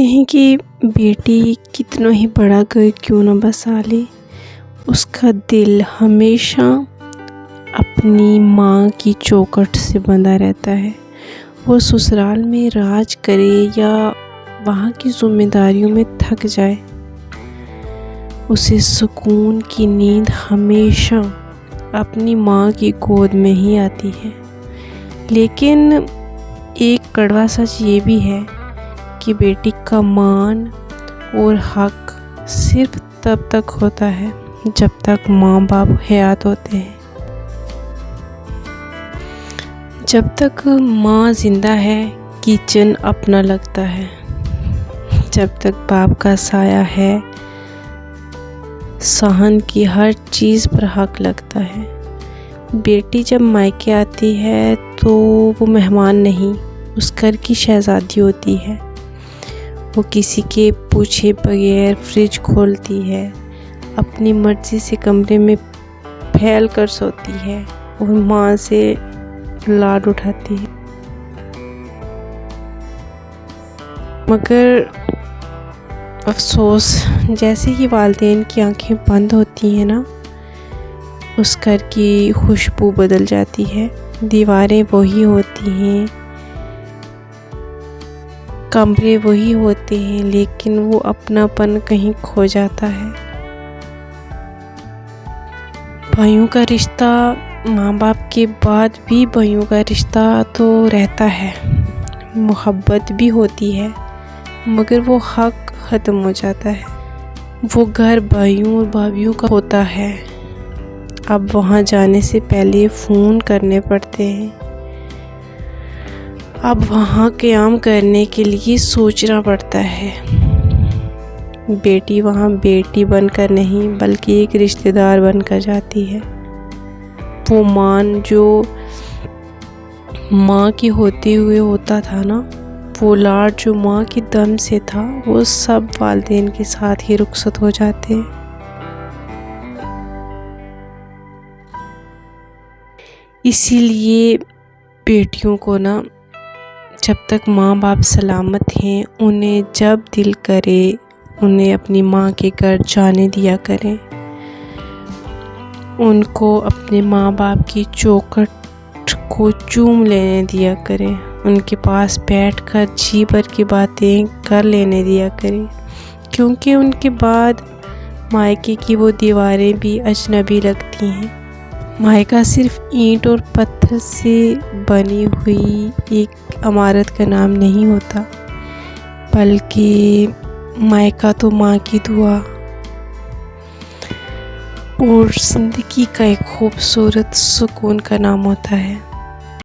کہتے ہیں کہ بیٹی کتنا ہی بڑا گھر کیوں نہ بسا لے، اس کا دل ہمیشہ اپنی ماں کی چوکھٹ سے بندھا رہتا ہے۔ وہ سسرال میں راج کرے یا وہاں کی ذمہ داریوں میں تھک جائے، اسے سکون کی نیند ہمیشہ اپنی ماں کی گود میں ہی آتی ہے۔ لیکن ایک کڑوا سچ یہ بھی ہے کہ بیٹی کا مان اور حق صرف تب تک ہوتا ہے جب تک ماں باپ حیات ہوتے ہیں۔ جب تک ماں زندہ ہے کچن اپنا لگتا ہے، جب تک باپ کا سایہ ہے صحن کی ہر چیز پر حق لگتا ہے۔ بیٹی جب مائکے آتی ہے تو وہ مہمان نہیں، اس گھر کی شہزادی ہوتی ہے۔ وہ کسی کے پوچھے بغیر فریج کھولتی ہے، اپنی مرضی سے کمرے میں پھیل کر سوتی ہے اور ماں سے لاڈ اٹھاتی ہے۔ مگر افسوس، جیسے ہی والدین کی آنکھیں بند ہوتی ہیں نا، اس گھر کی خوشبو بدل جاتی ہے۔ دیواریں وہی ہوتی ہیں، کمرے وہی ہوتے ہیں، لیکن وہ اپناپن کہیں کھو جاتا ہے۔ بھائیوں کا رشتہ، ماں باپ کے بعد بھی بھائیوں کا رشتہ تو رہتا ہے، محبت بھی ہوتی ہے، مگر وہ حق ختم ہو جاتا ہے۔ وہ گھر بھائیوں اور بھابھیوں کا ہوتا ہے، اب وہاں جانے سے پہلے فون کرنے پڑتے ہیں، اب وہاں قیام کرنے کے لیے سوچنا پڑتا ہے۔ بیٹی وہاں بیٹی بن کر نہیں بلکہ ایک رشتہ دار بن کر جاتی ہے۔ وہ مان جو ماں کی ہوتے ہوئے ہوتا تھا نا، وہ لاڈ جو ماں کے دم سے تھا، وہ سب والدین کے ساتھ ہی رخصت ہو جاتے ہیں۔ اسی لیے بیٹیوں کو نا، جب تک ماں باپ سلامت ہیں، انہیں جب دل کرے انہیں اپنی ماں کے گھر جانے دیا کریں، ان کو اپنے ماں باپ کی چوکھٹ کو چوم لینے دیا کریں، ان کے پاس بیٹھ کر جی بھر کی باتیں کر لینے دیا کریں، کیونکہ ان کے بعد مائکے کی وہ دیواریں بھی اجنبی لگتی ہیں۔ مائکا صرف اینٹ اور پتھر سے بنی ہوئی ایک عمارت کا نام نہیں ہوتا، بلکہ مائکا تو ماں کی دعا اور زندگی کا ایک خوبصورت سکون کا نام ہوتا ہے۔